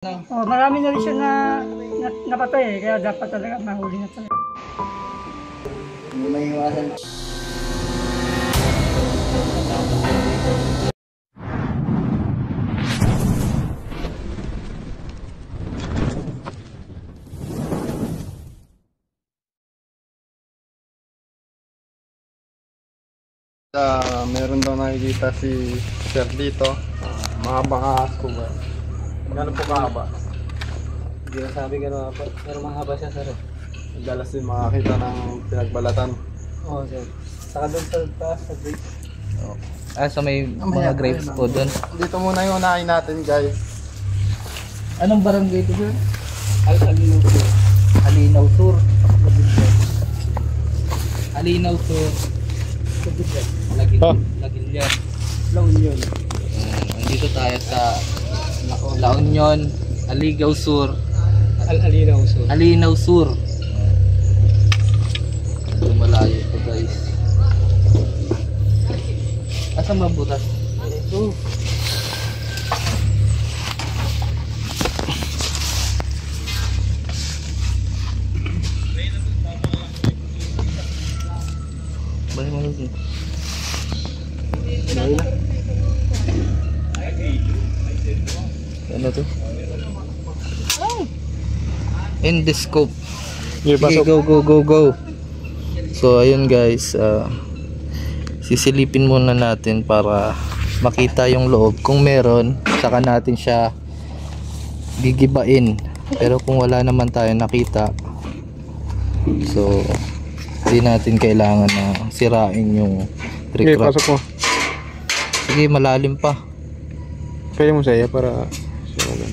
Oh, marami na rin siya napatay kaya dapat talaga mahuli na talaga. Hindi may iwasan. Meron daw nakikita si Sir dito. Mahabang ahas ko ba? Gano'n po kahaba? Hindi na sabi gano'n po. Pero mahaba siya, sir. Madalas din makakita ng pinagbalatan. Oo, sir. Saka doon sa taas, sa grapes. Oh. So may mga grapes po doon. Dito muna yung unahin natin, guys. Anong barangay ito, sir? Alinaw Sur. Alinaw Sur. Alinaw Sur. Lagilyan. La Union. Nandito tayo sa La Union, Aligaw Sur. Alinaw Sur. Alinaw Sur. Medyo malayo ito, guys. Asan ba butas? Ito. Balik mo dito. Ano to? In the scope. Okay, go. So ayun, guys, sisilipin muna natin para makita yung loob. Kung meron, saka natin siya gigibain. Pero kung wala naman tayo nakita, so hindi natin kailangan na sirain yung brick wrap. Pasok mo. Sige, malalim pa. Kaya mo saya para siya.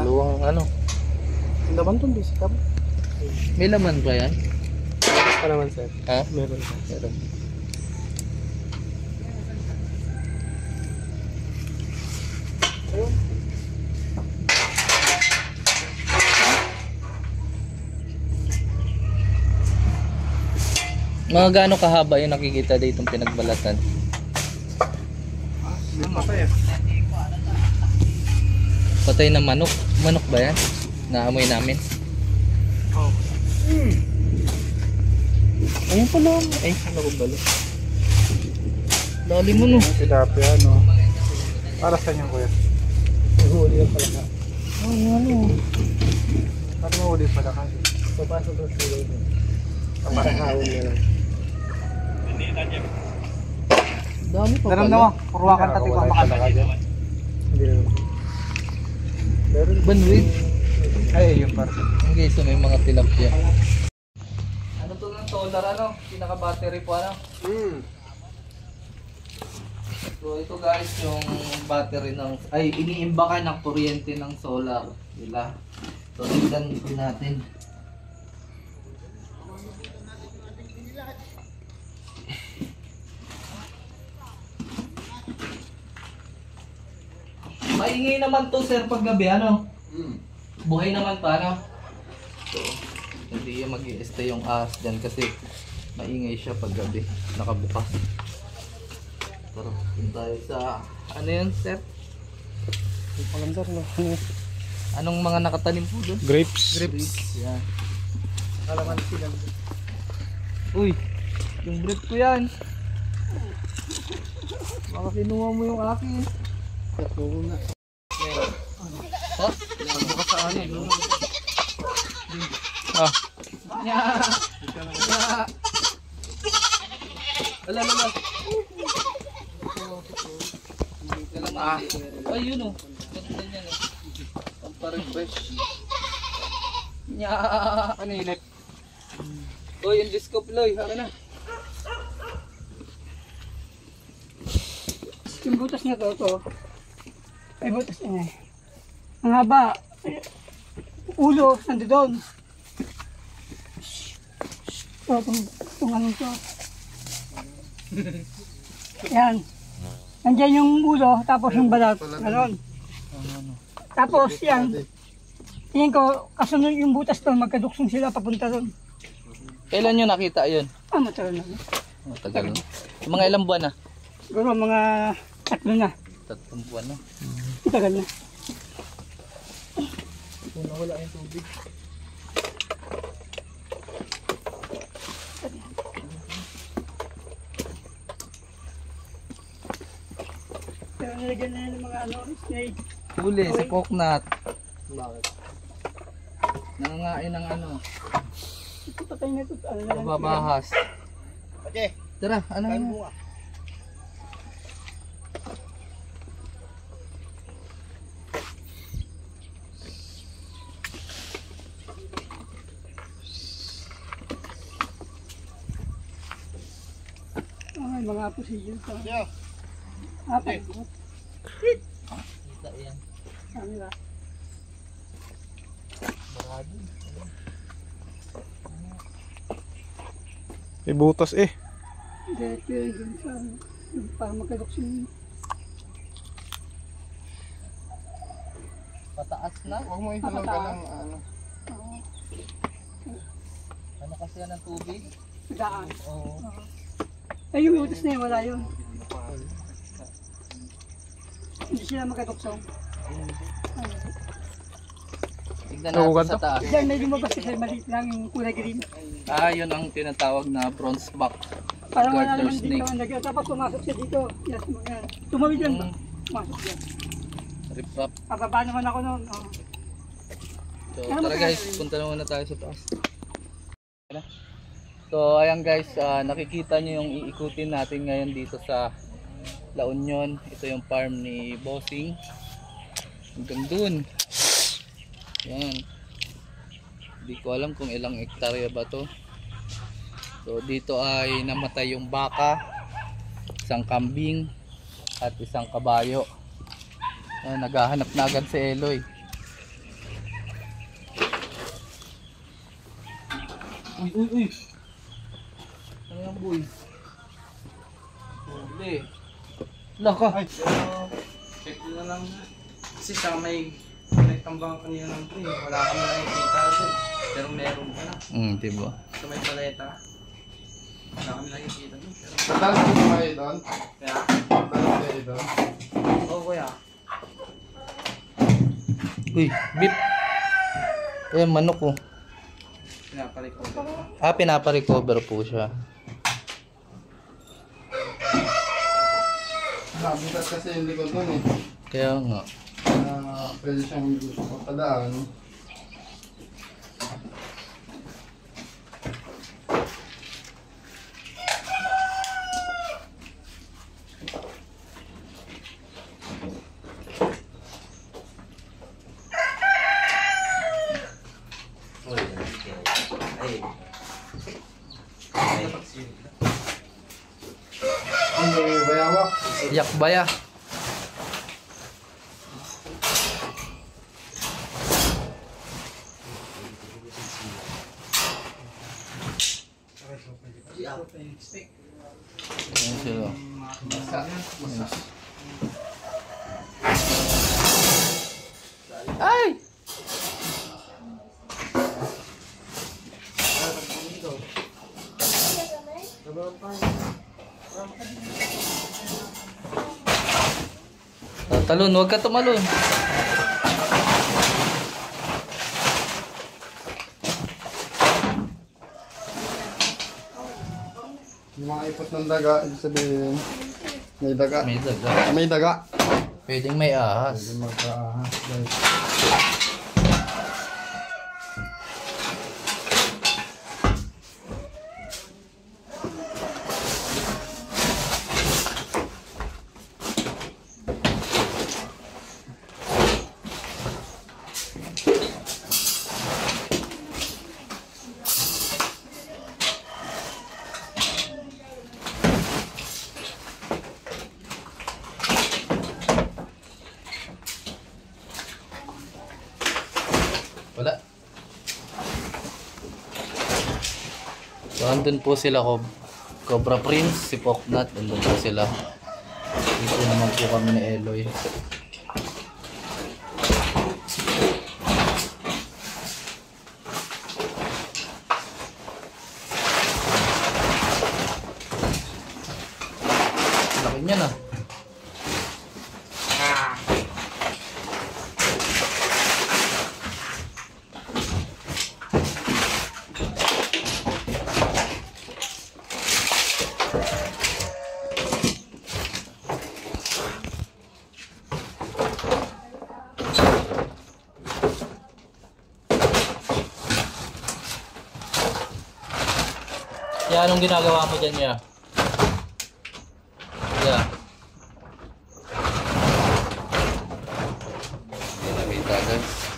Luwang ano? Laman doon, bisita mo. May laman ba yan? Pa naman, sir. Ha? Meron, sir. Meron. Mga gaano kahaba yung nakikita dito yung pinagbalatan? Patay na manok. Manok ba yan? Naamoy namin. Oo. Ayun pala. Ay, ano ko balo? Dali mo no. Tilapia, ano? Para sa inyo, kuya. Huli yan pala ka. Ano? Para mahuli pala kasi. Papasok doon sa loob. Pamarahawin na lang. Dami pa Daram pala. naman, purwakan tatig pa makalakad. Hindi naman. Meron. Banwid. Ay, yun para. Okay, so may mga tilapia. Ano to ng solar, ano? Pinaka-battery po, ano? So ito, guys, yung battery ng, ay, iniimbakan ng kuryente ng solar nila. So tignan natin. Maingay naman to, sir, pag gabi, ano? Buhay naman pa, ano? So, hindi yung mag-i-stay yung ahas dyan kasi maingay siya pag gabi, nakabukas. Pero, yun tayo sa, ano yun, sir? Palandar, no? Anong mga nakatanim po doon? Grapes. Yan. Kalaman sila. Uy, yung brief ko yan. Baka kinuha mo yung akin. Puro na. Ha? Bukas sa ano? Ah. Yeah. Wala naman. Ay, yun o. Ganda niyan o. Pampa-refresh. Nya. Ano inip? Uy, yung disco ploy. Haka na. Yung butas niya to. Ay, butas niya eh. Ang haba. Ulo, nandito doon. So, itong ano to. Yan. Nandiyan yung ulo, tapos yung balat. Ganon. Tapos yan. Tingin ko, kasunod yung butas doon, magkaduksong sila papunta doon. Kailan nyo nakita yun? Matagal na. Matagal na. Mga ilang buwan na? Siguro mga 3 na. 3 buwan na. Matagal na. Wala yung tubig. Pero nilagyan na yan ng mga snake. Huli sa coconut. Bakit? Nangangain ng Ito patay na ito. Ano na lang. babahas. Okay. Tara, ano yun? Ay, mga procedure pa. Yeah. Apa? Kita yan. Ano ba? Barado. May butas eh. Diretso yun dun sa ano. Para magkaduksong. Pataas na. Huwag mo ihulog ka ng ano. Ano kasi yan ng tubig? Daan. Oo. Ay, yung butas na yun, wala yun. Hindi sila magkaduksong. Tignan natin sa taas. Diyan, may lumabas kasi maliit lang yung kulay green. Ah, yun ang tinatawag na bronze back. Parang wala Garter naman dito snake. ang lagyan. Tapos pumasok siya dito. Yes, mga tumawid lang ba? Mm. Pumasok siya. Rip-rap. Pababa naman ako noon. Oh. So tara guys, punta na muna tayo sa taas. So ayan guys, nakikita nyo yung iikutin natin ngayon dito sa La Union. Ito yung farm ni Bossing. Hanggang dun. Yan. Hindi ko alam kung ilang hektarya ba to. So dito ay namatay yung baka, isang kambing at isang kabayo. Naghahanap na agad si Eloy. Uy. Ano yung boy? Huli. Laka. Ay, check na lang. Kasi siya may tambang kanina ng tree. Wala kami nakikita doon. Pero meron ka na. Diba? Sa may paleta. Wala kami nakikita doon. Madalas ko kayo doon? Kaya? Madalas kayo doon? Oo kuya. Uy, beep. Ayan, manok ko. Pinaparecover. Pinapa-recover po siya. Nabitas kasi yung likod doon eh. Kaya nga. Pwede siyang padaan. Ang bayawak. Yakbaya. Ayan sila. Ay! Talon, huwag ka tumalon. Yung mga ipot ng daga, ibig sabihin, may daga. May daga. May daga. Pwedeng may ahas. Pwede magka-ahas guys. Wala. So andun po sila Cobra Prince, si Poknat, andun po sila. Dito naman po kami ni Eloy. Ya, anong ginagawa mo dyan, ya? Ya. Hindi nakita, guys.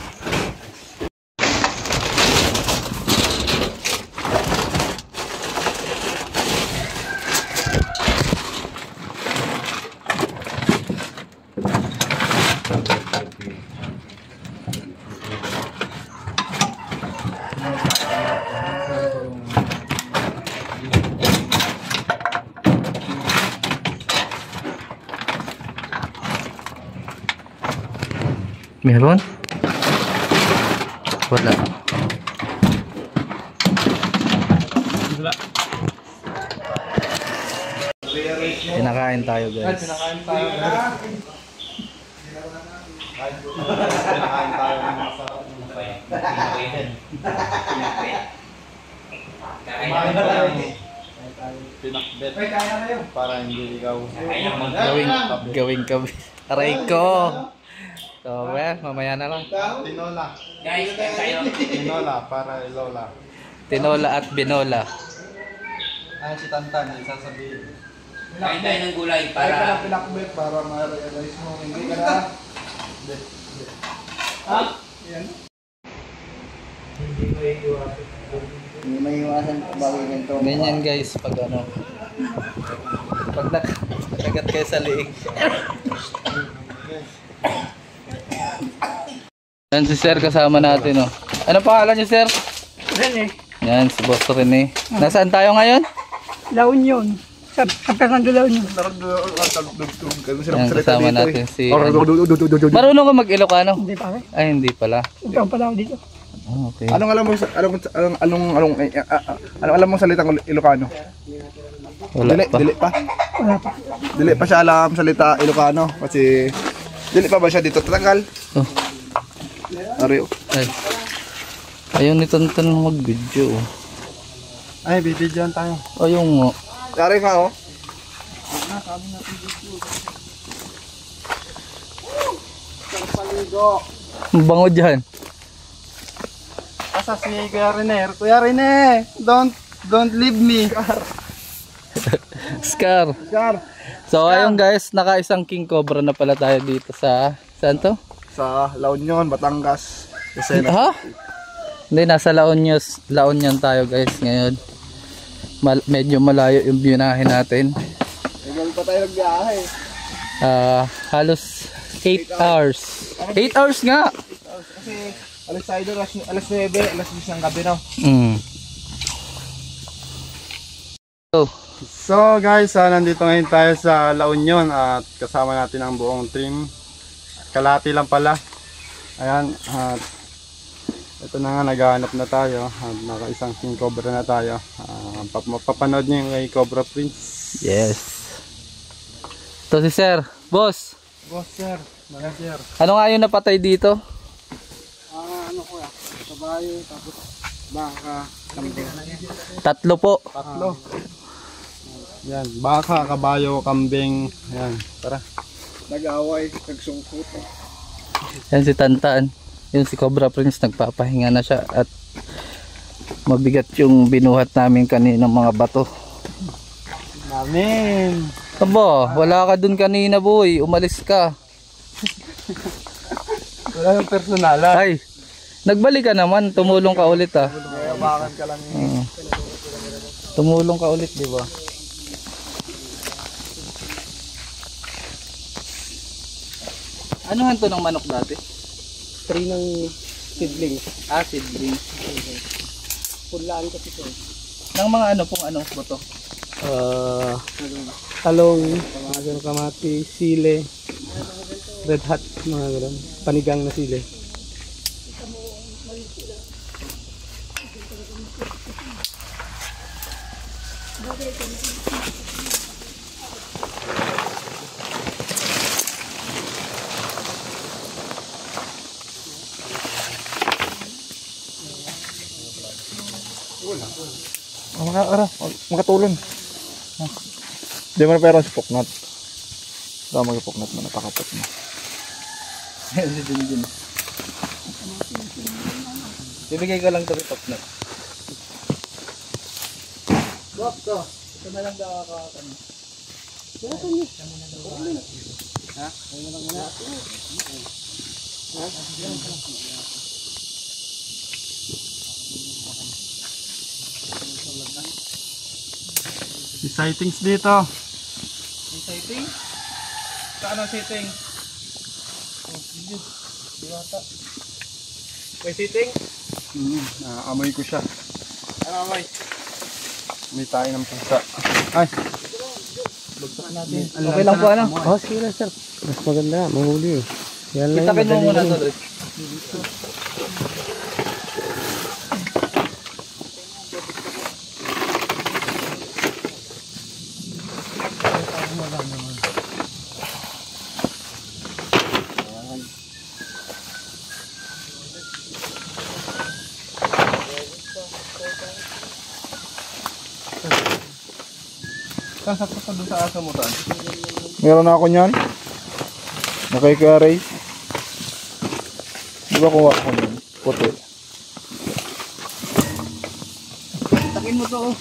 Meron? Wala. Pinakain tayo, guys. Pinakain tayo. Pinakain tayo ng masarap. Kumain tayo. Pinakbet. Para hindi ikaw. Gawing kami. Aray ko. So, mamaya na lang. Tinola. Guys, tayo. Tinola para Lola. Tinola at binola. Ay, si Tantan, yung sasabihin. Kain tayo ng gulay Para para... pinakbet para ma-realize mo. Hindi ka na. Hindi may iwasan bago ganito. Ganyan, guys, pag ano. Pag nakagat kayo sa liig. Yan si Sir kasama natin, oh. Ano pangalan niyo, Sir? Rene, Yan, si Boss Rene. Nasaan tayo ngayon? La Union. Sa Fernando La Union. Yan, kasama natin si... Marunong ka mag-Ilocano? Hindi pa rin. Ay, hindi pala. Ikaw pala ako dito. Oh, okay. Anong alam mo salitang Ilocano? Wala pa. Dili pa. Wala pa. Dili pa siya alam salita Ilocano kasi dili pa ba siya dito tatagal? Oh. Ariyo. Ay. Ayaw ni Tonton mag-video. Ay, bibidyoan tayo. Ayaw nga. Dari nga oh. Ang bango dyan. Asa si Kuya Rene? Kuya Rene, don't leave me. Scar. So ayun guys, naka-isang king cobra na pala tayo dito sa... Saan to? Sa La Union, Batangas. Kasi Ha? Hindi, nasa La Union tayo guys ngayon. Medyo malayo yung biyunahin natin. Egal pa tayo nagbiyahe. Halos 8 hours. 8 hours nga! Kasi alas tayo doon, alas 9, alas 10 ng gabi no. So guys, nandito ngayon tayo sa La Union at kasama natin ang buong team. Kalati lang pala. Ayan, at ito na nga, naghahanap na tayo at naka-isang king cobra na tayo. Mapapanood nyo yung kay Cobra Prince. Yes. Ito si Sir. Boss, Boss sir, manager. ano nga yung napatay dito? Ano kuya? Kabayo, tapos baka, kambing. 3 po. 3. Yan, baka, kabayo, kambing. Yan, tara. Nag-away, nagsungkot. Yan si Tantan. Yung si Cobra Prince nagpapahinga na siya at mabigat yung binuhat namin kaninang mga bato. Amen. Aba, wala ka dun kanina boy, umalis ka. Wala yung personalan. Ay, nagbalik ka naman, tumulong ka ulit ah. Yabakan ka lang yun. Tumulong ka ulit, di ba? Ano hanto ng manok dati? Tree ng seedlings. Ah, seedling. Pulaan kasi ito. Ng mga ano pong ano boto? Talong, mga ganun kamati, sile, red hot, mga ganun. Panigang na sile. Makatulon. Di mo na pero si Poknat. Daw mag-Poknat mo, napakapot mo. Din. Bibigay ko lang to rin top na. May sightings dito. Sighting? Saan ang sighting? May sighting? Naamoy ko siya. Ano amoy? May tayo ng pusa. Ay! Okay lang po ano? Oh, sige lang sir. Mas maganda, mahuli eh. Yan lang Kitakin mo madali muna lang. ito, Dre. Sasakto ka doon sa asa mo tan. Meron na ako niyan. Nakay-carry. Di ba kuha ako niyan? Puti. Takin mo to. Oh.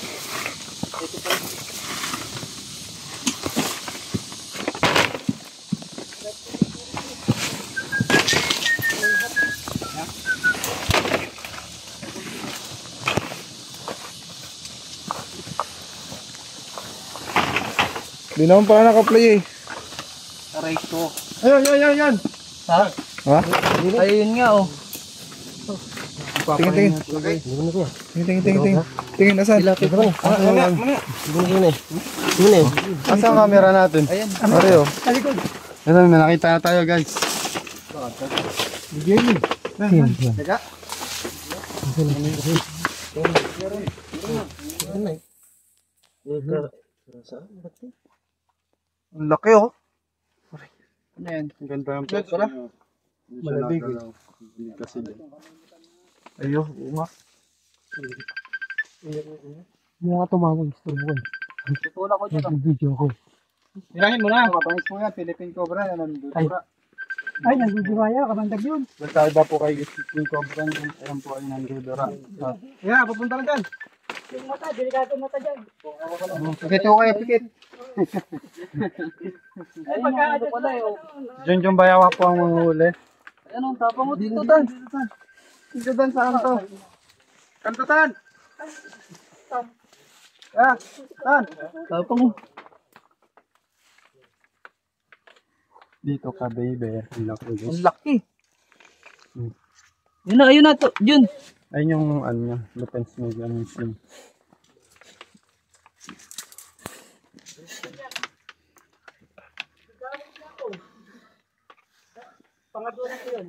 Di naman pala naka-play eh. Aray ko. Ayun! Ha? Ha? Ayun nga oh. Tingin. Tingin. Tingin, asan? Asa ang camera natin? Are oh. Sa likod. Ito, may nakita na tayo guys. Ang laki oh. Ano yan? Ang ganda ng pwesto na. Malabig eh. Kasi Ayo, nga. Mga tumawag, istorbo ko eh. Tutulak ko dyan. Video ko. Hirahin mo na. Mapangis mo yan. Philippine Cobra. Yan ang dudura. Ay, nagduduraya, kabandag yun. Magkaiba po kay Philippine Cobra. Ayan po ay nandudura. Yeah, papunta na dyan. Yung mata, delikado mata dyan. Pikit ko kayo, pikit. Ay, pagka-adjust pala eh. Oh. Junjun Bayawa po ang manghuli. Ayan ang tapang mo dito, Dan. Dito dan saan to? Kantutan! Ah, tan! Tapang mo. Dito ka, baby. Ang laki. Ang laki. Yun na to. Yun. Ayun yung ano niya, defense mechanism. Pangadunan ko yun.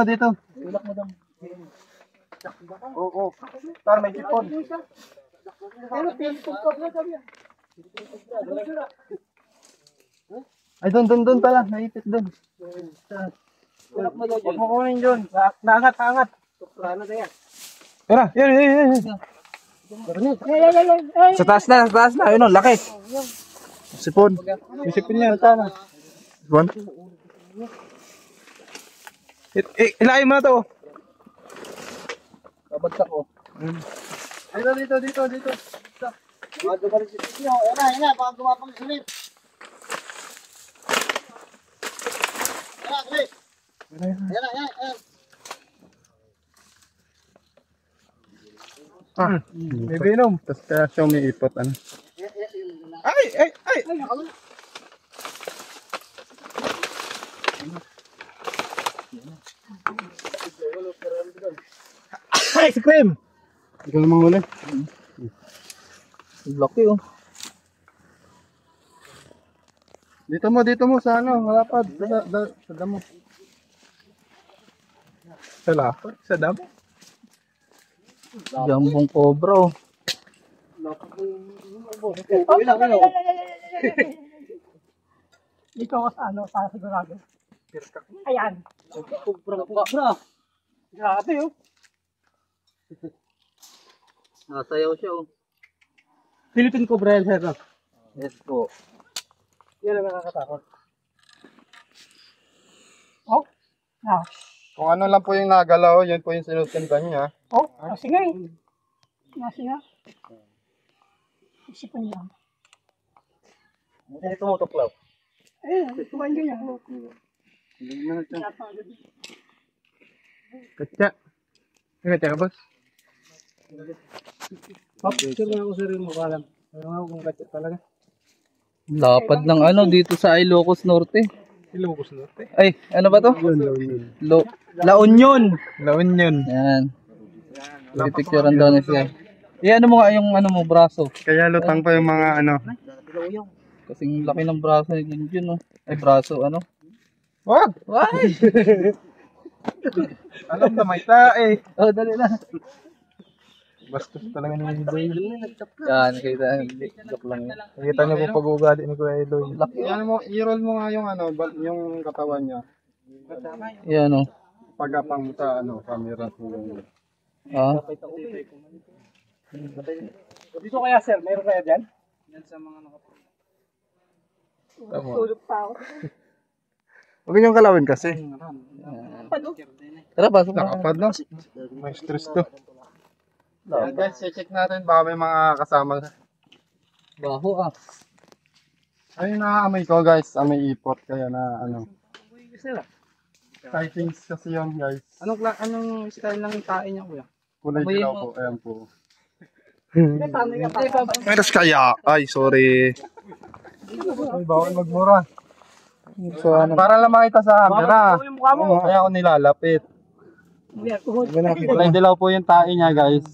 Dito. Oo. Tar, may sipon. Pero pinipog ko na sabi yan. Ay, doon pala. Naipit doon. Tulak mo daw Huwag dyan. mo kunin dyan. Naangat. Plano na yan. Tara, yan. Ay, Sa taas na. Ayun oh, laki. Sipon. May sipon niya. Tama. Sipon. Ilahin mo na to. Babagsak ko. Dito. Bago ba rin si Tito? Ayan na. Baka gumapang sulit. Ayan na. May venom. Tapos kaya siya umiipot. Ano? Ay! Ice cream! Ikaw namang huli. Ang laki oh. Dito mo sa ano, malapad. Sa damo. Sa lapad? Sa damo? Jambong cobra oh. dito ako sa ano, para sigurado. Ayan. Cobra. Grabe oh. Nasayaw siya oh. Philippine Cobra yan, sir. Yes po. Yan ang nakakatakot. Oh? Ah. Kung ano lang po yung nagalaw, yun po yung sinusundan niya. Oh, kasi nga eh. Kasi nga. Isipan lang. Ano tumutuklaw? Ayun, kumain ka niya. Katsa. Katsa ka, boss? Picture nga ako sir yung mukha lang. Pero nga kung katsa talaga. Lapad ng ano dito sa Ilocos Norte. Ilocos Norte. Ay, ano ba to? La Union. La Union. Yan. Pipicturean daw ni siya. Ano mo nga yung ano mo, braso. Kaya lutang pa yung mga ano. Kasing laki ng braso ni Junjun, no? Ay, braso, ano? Wag! Ay! Alam na may tae. Oh, dali na. Bastos talaga ni Eloy. Yan, nakita. Joke lang yun. Nakita niyo po pag-uugali ni Kuya Eloy. Yan mo, i-roll mo nga yung ano, yung katawan niya. Yan, oh. Pagapang mo sa ano, camera. Ah. Dito kaya sir, meron kaya dyan? Yan sa mga Tulog pa ako. Huwag niyong kalawin kasi. Tara, pasok na. Nakapad no? May stress to. Yan guys, check natin baka may mga kasama. Baho, ah. Ayun na-amoy ko guys, amoy ipot kaya na ano. Sightings kasi yun guys. Anong style ng tae niya kuya? Kulay Amoy dilaw mo. po, ayan po. Meron kaya. Ay, sorry. Ay, bawal magmura. So, ano? Para lang makita sa camera. Yung mukha mo. Kaya ako nilalapit. Kulay dilaw po yung tae niya guys.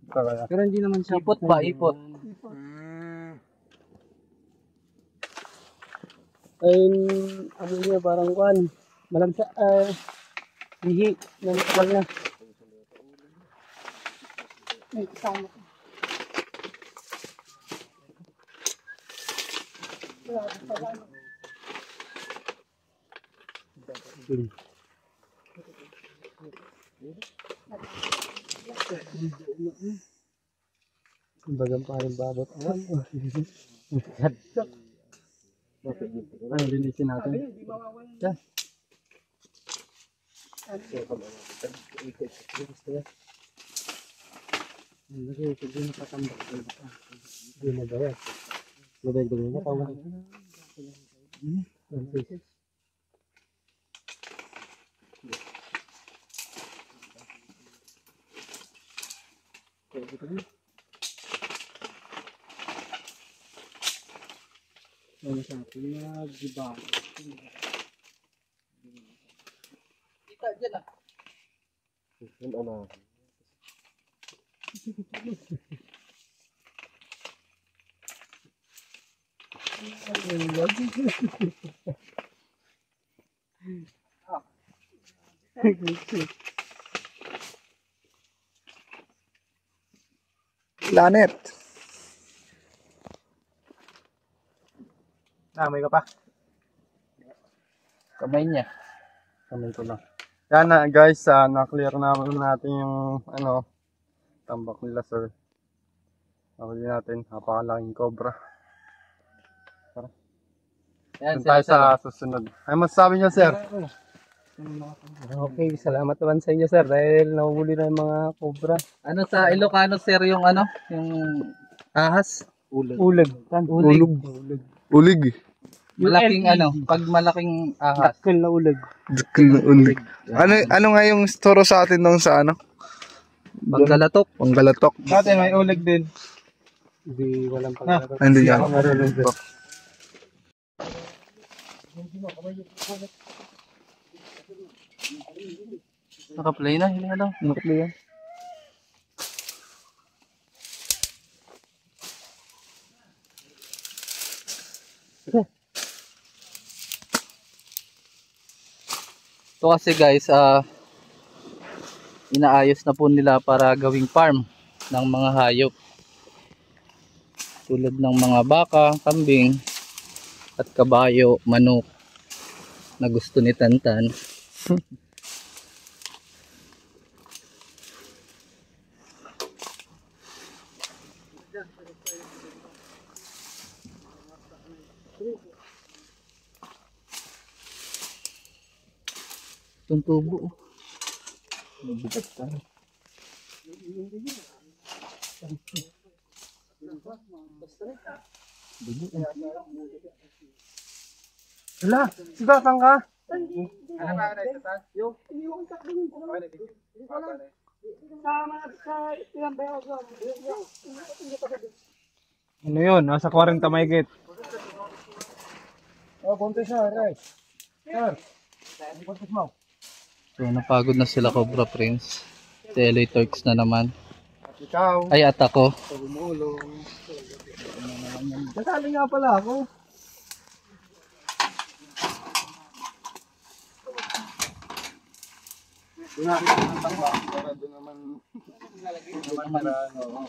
Kaya. Pero hindi naman siya. Ipot ba? Ipot. Ay, ano niya, parang kuhan. Malamsa, hihi. Namakbal na. May kasama ko. Bagang parang babot. Ay, linisin natin. Kita dyan, ah. Planet. May ka pa. Kamay niya. Kamay ko lang. Yan na guys, na-clear naman natin yung ano, tambak nila sir. Nakuli natin, napakalaking cobra. Yan, Doon tayo sa susunod. Ay, masasabi niyo sir? Okay, salamat naman sa inyo, sir, dahil nahuli na yung mga cobra. Ano sa Ilocano, sir, yung ano? Yung ahas? Ulag. Ulig. Ulig. Malaking ano, pag malaking ahas. Dakil na ulag. Ulig. Ano nga yung turo sa atin nung sa ano? Panggalatok. Panggalatok. Dati may ulig din. Hindi, walang pagkakaroon. Hindi yan. Naka-play na, hindi na. Nakaplay yan. Ito kasi guys, inaayos na po nila para gawing farm ng mga hayop. Tulad ng mga baka, kambing, at kabayo, manok na gusto ni Tantan. Itong tubo. Mabigat ka. Wala, sigatang ka. Ano yun? Nasa 40 mahigit. So, napagod na sila Cobra Prince. Si LA Turks na naman. Ikaw. Ay, at ako. Kasali nga pala ako. Doon natin ang tangwa. Pero doon naman marano.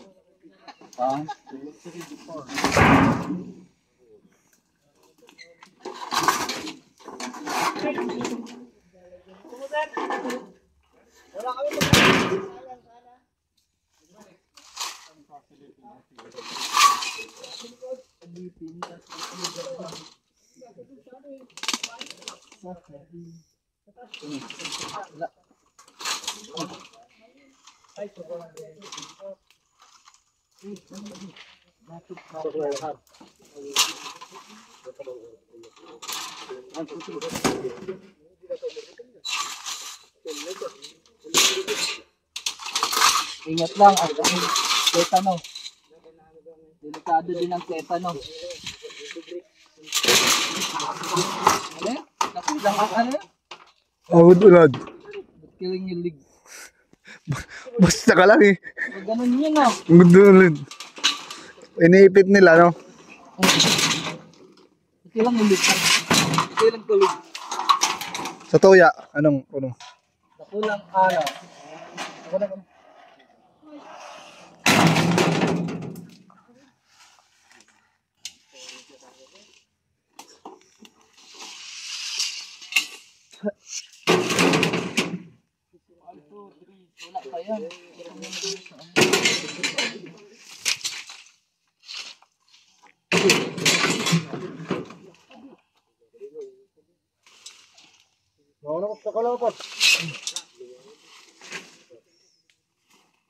Ingat lang, ang tetano. Delikado din ang tetano. Ano yan? Nakulang ang ano yan? Awad ulad. Ba't killing yung leg? Basta ka lang eh. Huwag ganun yun ah. Gusto ulad. Iniipit nila, no? Ba't killing yung leg? Ba't killing tulog? Sa toya, anong? Nakulang ano? Wala pa yan.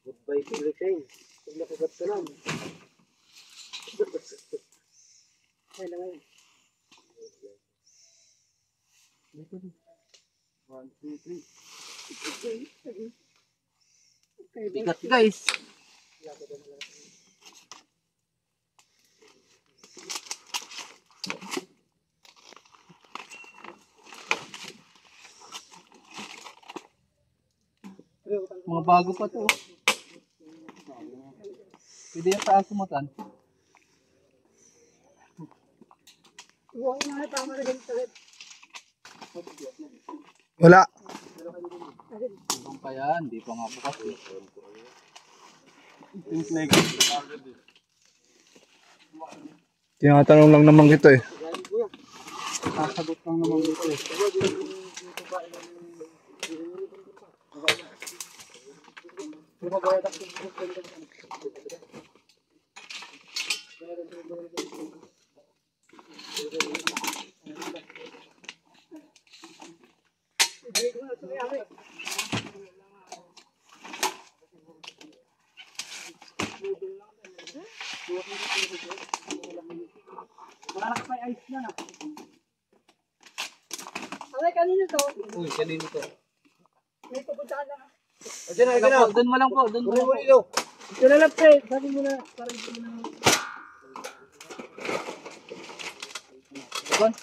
Goodbye, Philippines. Kung nakagat ka lang. Bigat guys. Mga bago pa to. Pwede yung taas sumatan. Wala. Ibang pa yan, di pa nga bukas eh. Tinatanong lang naman kita eh. Sasagot lang naman dito eh. Alay, kanino to? Uy, kanino to? May pupuntahan lang. Doon mo lang po, doon mo lang po. Ito na lang, pre. Sabi mo na. Parang ito na. Doon.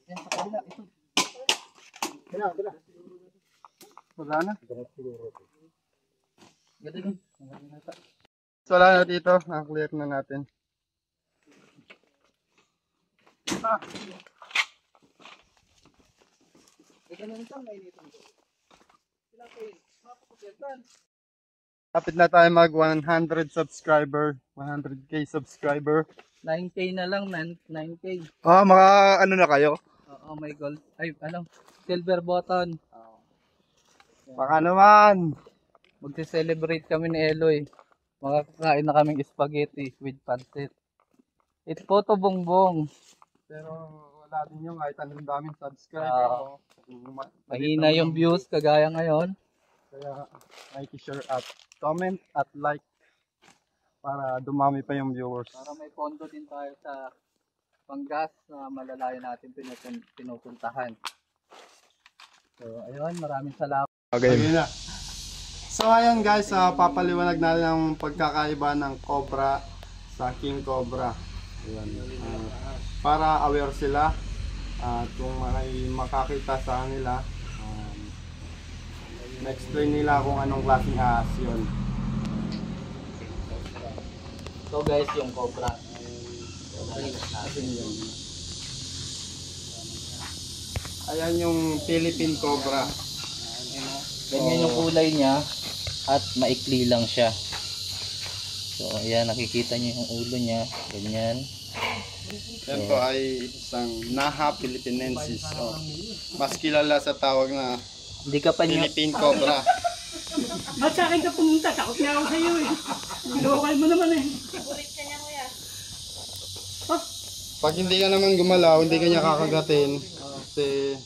Yan sa kabila, ito. Wala na. Ganda doon. So, wala na dito. Na-clear na natin. Kapit na tayo mag 100 subscriber, 100k subscriber. 9K na lang, 9K. Ah, maka ano na kayo? Oo, may gold. Ay, ano? Silver button. Baka naman. Magse-celebrate kami ni Eloy. Makakakain na kaming spaghetti with pancit. It's photo bongbong. Pero wala din yung kahit anong daming subscriber. Mahina yung views kagaya ngayon. Kaya share at comment at like para dumami pa yung viewers. Para may pondo din tayo sa panggas na malalayo natin pinupuntahan. So ayun, maraming salamat. Okay na. So ayun guys, papaliwanag natin ang pagkakaiba ng Cobra sa King Cobra. Ayan. Para aware sila at kung may makakita sa kanila, na-explain nila kung anong klaseng ahas yun. So guys, yung Cobra. Ayan yung Philippine Cobra. Ganyan yung kulay niya at maikli lang siya. So ayan, nakikita niyo yung ulo niya, ganyan. Ito ay isang Naha Philippinensis. Oh. Mas kilala sa tawag na Hindi ka pa niya Philippine Cobra. Ba't sa akin ka pumunta? Takot nga ako sa'yo eh. Lokal mo naman eh. Pag hindi ka naman gumalaw, hindi ka niya kakagatin. Kasi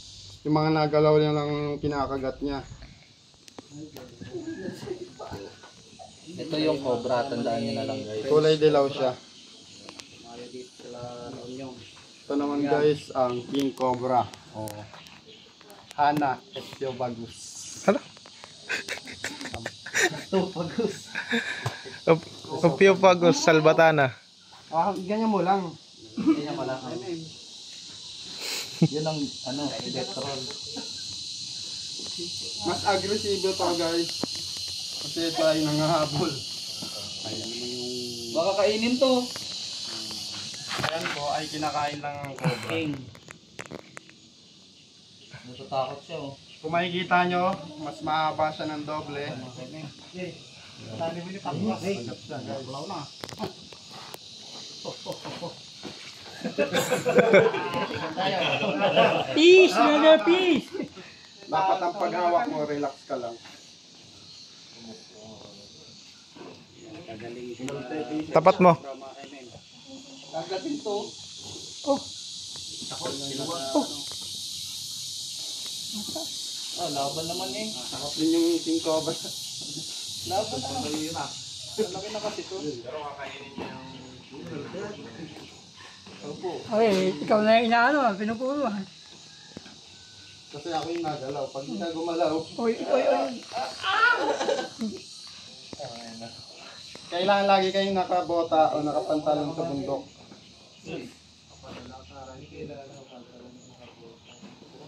yung mga nagalaw niya lang yung kinakagat niya. Ito yung Cobra, tandaan niyo na lang guys. Kulay dilaw siya. Ito naman guys, ang King Cobra. Oh. Hana Estiobagus. Ophiophagus salvatana. Ganyan mo lang. Ganyan pala. Yun ang electron. Mas agresibo to guys. Kasi ito ay nangahabol. Baka kainin to. Ayan po ay kinakain lang ng cobra. Natatakot siya oh. Kung makikita nyo, mas mahaba siya ng doble. Peace, brother, peace. Dapat ang paghawak mo, relax ka lang. Tapat mo. Kagatin to. Ah, laban naman eh. Takot din yung King Cobra. Laban naman. Laki na kasi to. Okay, ikaw na yung inaano, pinupuro. Kasi ako yung nagalaw. Pag hindi ka gumalaw, Oy. kailangan lagi kayong nakabota o nakapantalon sa bundok.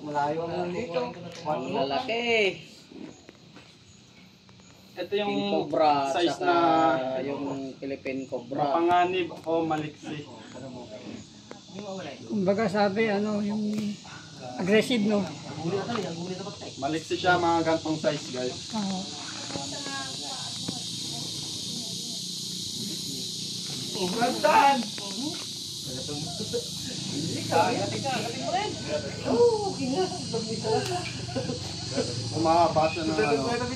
Malayo naman dito. Lalaki. Ito yung Cobra, size saka na yung Philippine Cobra. mapanganib o maliksi. Kumbaga sabi, yung aggressive, no? Maliksi siya, mga gantong size guys. Umahaba siya ng meron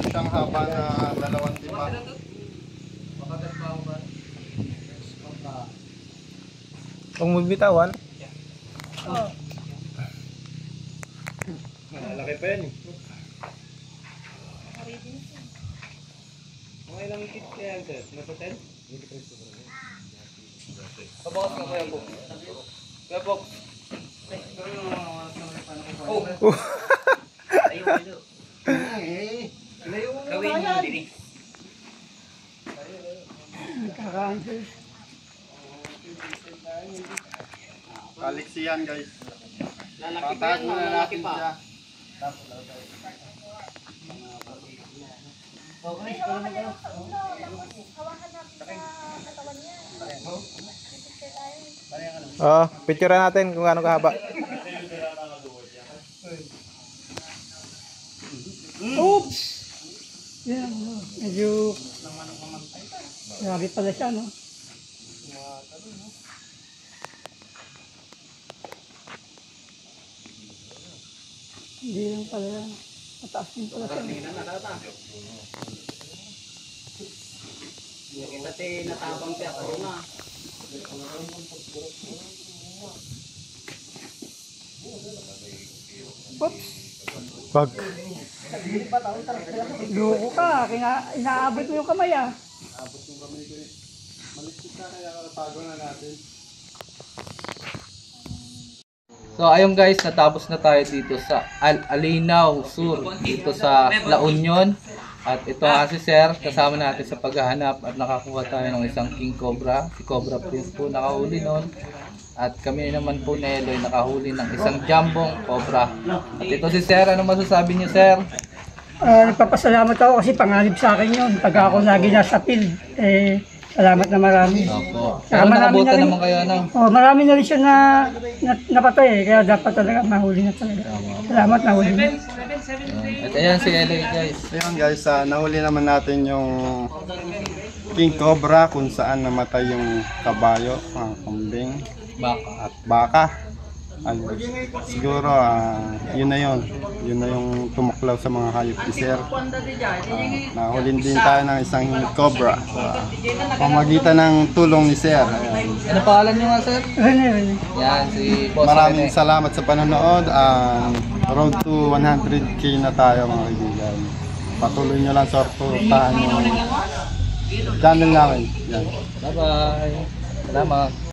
siyang haba na 2 timba. Kung magbitawan. Malaki pa yan eh. Mga ilang kit kaya yan sir? Nasa 10? Pabawas ka kaya po. Kaya po. Gawin mo din eh. Kakaansin. Kaliksi yan guys. Lalaki pa yan, lalaki pa. Siya. Picture natin kung gaano kahaba. Oops! Yan, medyo grabe pala siya, no? Hindi lang pala, mataas din pala siya. Pati natabang siya ako na. Oops. Pag Loko ka. Inaabot mo yung kamay ah. tago na natin. So ayun guys, natapos na tayo dito sa Alinaw Sur, dito sa La Union. At ito nga si Sir, kasama natin sa paghahanap at nakakuha tayo ng isang King Cobra. Si Cobra Prince po nakahuli nun. At kami naman po na Eloy nakahuli ng isang jambong Cobra. At ito si Sir, ano masasabi niyo Sir? Nagpapasalamat ako kasi panganib sa akin yun. Pag ako lagi nasa field, salamat na marami. Opo. Saka Pero marami nakabuta na rin- naman kayo ano? Marami na rin siya na napatay kaya dapat talaga mahuli na talaga. Salamat, nahuli na. At ayan si Eloy guys. Ayun guys, nahuli naman natin yung King Cobra kung saan namatay yung kabayo, kambing Baka. at baka. Siguro yun na yun. Yun na yung tumuklaw sa mga hayop ni Sir. Nahulin din tayo ng isang cobra sa pamagitan ng tulong ni Sir. Ayan. Ano pangalan niyo nga Sir? Rene. Yan si Boss Maraming Rene. salamat sa panonood. Road to 100k na tayo mga kaibigan. Patuloy nyo lang suportahan yung channel namin. Yan. Bye bye. Salamat.